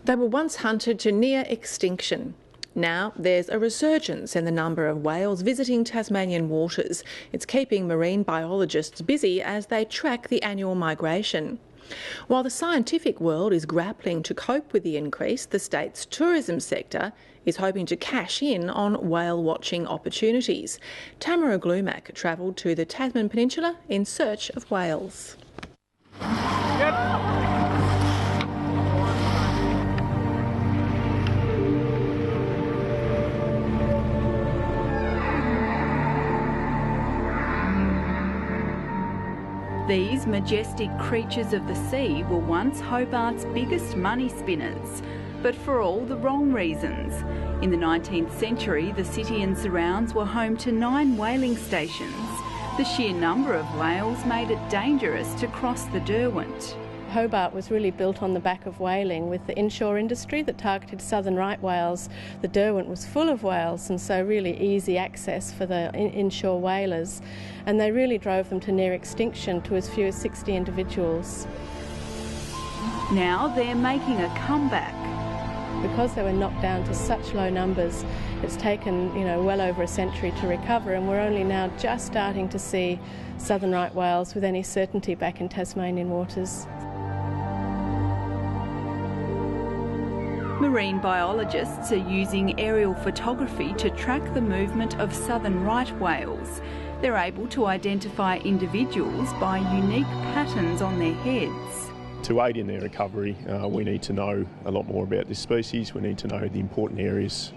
They were once hunted to near extinction. Now there's a resurgence in the number of whales visiting Tasmanian waters. It's keeping marine biologists busy as they track the annual migration. While the scientific world is grappling to cope with the increase, the state's tourism sector is hoping to cash in on whale watching opportunities. Tamara Glumac travelled to the Tasman Peninsula in search of whales. These majestic creatures of the sea were once Hobart's biggest money spinners, but for all the wrong reasons. In the 19th century, the city and surrounds were home to 9 whaling stations. The sheer number of whales made it dangerous to cross the Derwent. Hobart was really built on the back of whaling with the inshore industry that targeted southern right whales. The Derwent was full of whales and so really easy access for the inshore whalers, and they really drove them to near extinction to as few as 60 individuals. Now they're making a comeback. Because they were knocked down to such low numbers, it's taken well over a century to recover, and we're only now just starting to see southern right whales with any certainty back in Tasmanian waters. Marine biologists are using aerial photography to track the movement of southern right whales. They're able to identify individuals by unique patterns on their heads. To aid in their recovery, we need to know a lot more about this species. We need to know the important areas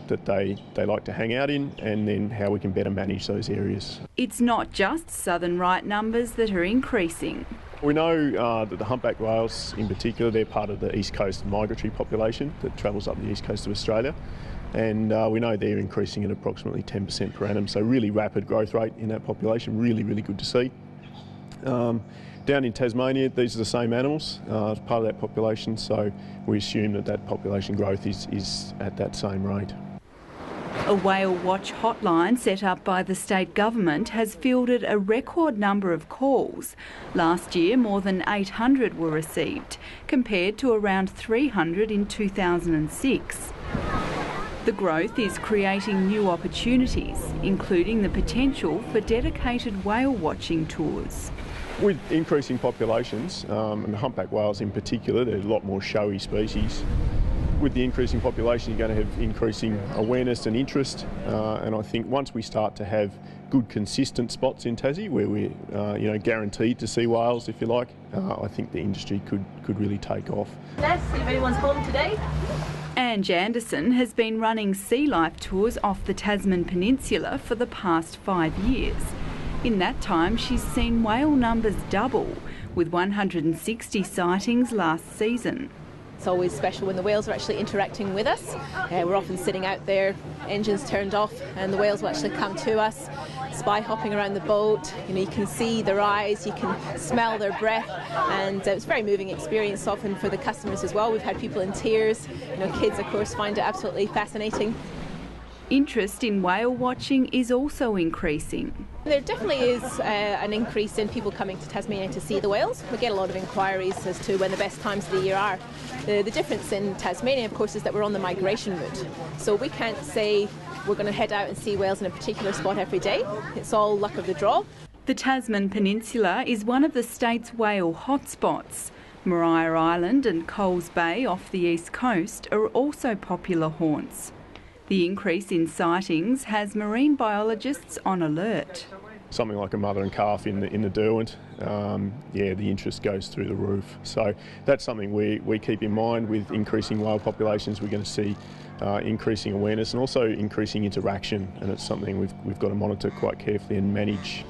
that they like to hang out in, and then how we can better manage those areas. It's not just southern right numbers that are increasing. We know that the humpback whales in particular, they're part of the east coast migratory population that travels up the east coast of Australia, and we know they're increasing at approximately 10% per annum, so really rapid growth rate in that population, really good to see. Down in Tasmania, these are the same animals as part of that population, so we assume that population growth is at that same rate. A whale watch hotline set up by the state government has fielded a record number of calls. Last year, more than 800 were received, compared to around 300 in 2006. The growth is creating new opportunities, including the potential for dedicated whale watching tours. With increasing populations, and the humpback whales in particular, they're a lot more showy species. With the increasing population, you're going to have increasing awareness and interest, and I think once we start to have good consistent spots in Tassie where we're guaranteed to see whales, if you like, I think the industry could really take off. Let's see if anyone's home today. Ange Anderson has been running sea life tours off the Tasman Peninsula for the past 5 years. In that time, she's seen whale numbers double, with 160 sightings last season. It's always special when the whales are actually interacting with us. We're often sitting out there, engines turned off, and the whales will actually come to us, spy hopping around the boat. You can see their eyes, you can smell their breath, and it's a very moving experience often for the customers as well. We've had people in tears. Kids, of course, find it absolutely fascinating. Interest in whale watching is also increasing. There definitely is an increase in people coming to Tasmania to see the whales. We get a lot of inquiries as to when the best times of the year are. The difference in Tasmania, of course, is that we're on the migration route. So we can't say we're going to head out and see whales in a particular spot every day. It's all luck of the draw. The Tasman Peninsula is one of the state's whale hotspots. Maria Island and Coles Bay off the east coast are also popular haunts. The increase in sightings has marine biologists on alert. Something like a mother and calf in the Derwent, the interest goes through the roof. So that's something we keep in mind with increasing whale populations. We're going to see increasing awareness and also increasing interaction, and it's something we've got to monitor quite carefully and manage.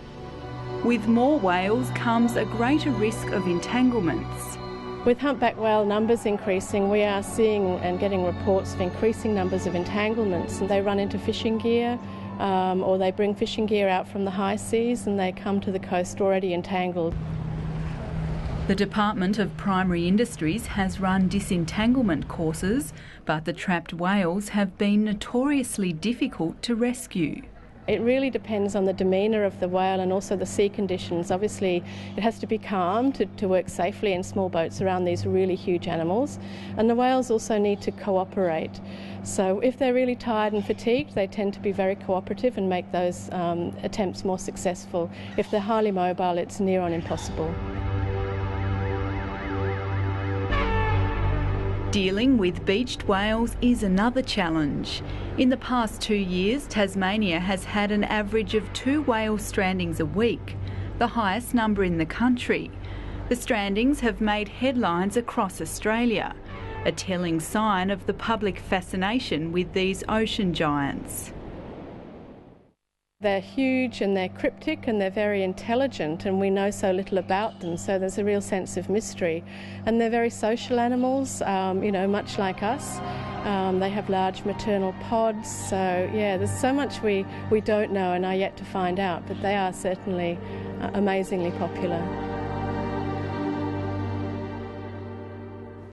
With more whales comes a greater risk of entanglements. With humpback whale numbers increasing, we are seeing and getting reports of increasing numbers of entanglements, and they run into fishing gear or they bring fishing gear out from the high seas and they come to the coast already entangled. The Department of Primary Industries has run disentanglement courses, but the trapped whales have been notoriously difficult to rescue. It really depends on the demeanour of the whale and also the sea conditions. Obviously, it has to be calm to work safely in small boats around these really huge animals. And the whales also need to cooperate. So if they're really tired and fatigued, they tend to be very cooperative and make those attempts more successful. If they're highly mobile, it's near on impossible. Dealing with beached whales is another challenge. In the past 2 years, Tasmania has had an average of 2 whale strandings a week, the highest number in the country. The strandings have made headlines across Australia, a telling sign of the public fascination with these ocean giants. They're huge and they're cryptic and they're very intelligent, and we know so little about them, so there's a real sense of mystery. And they're very social animals, much like us. They have large maternal pods, so yeah, there's so much we don't know and are yet to find out, but they are certainly amazingly popular.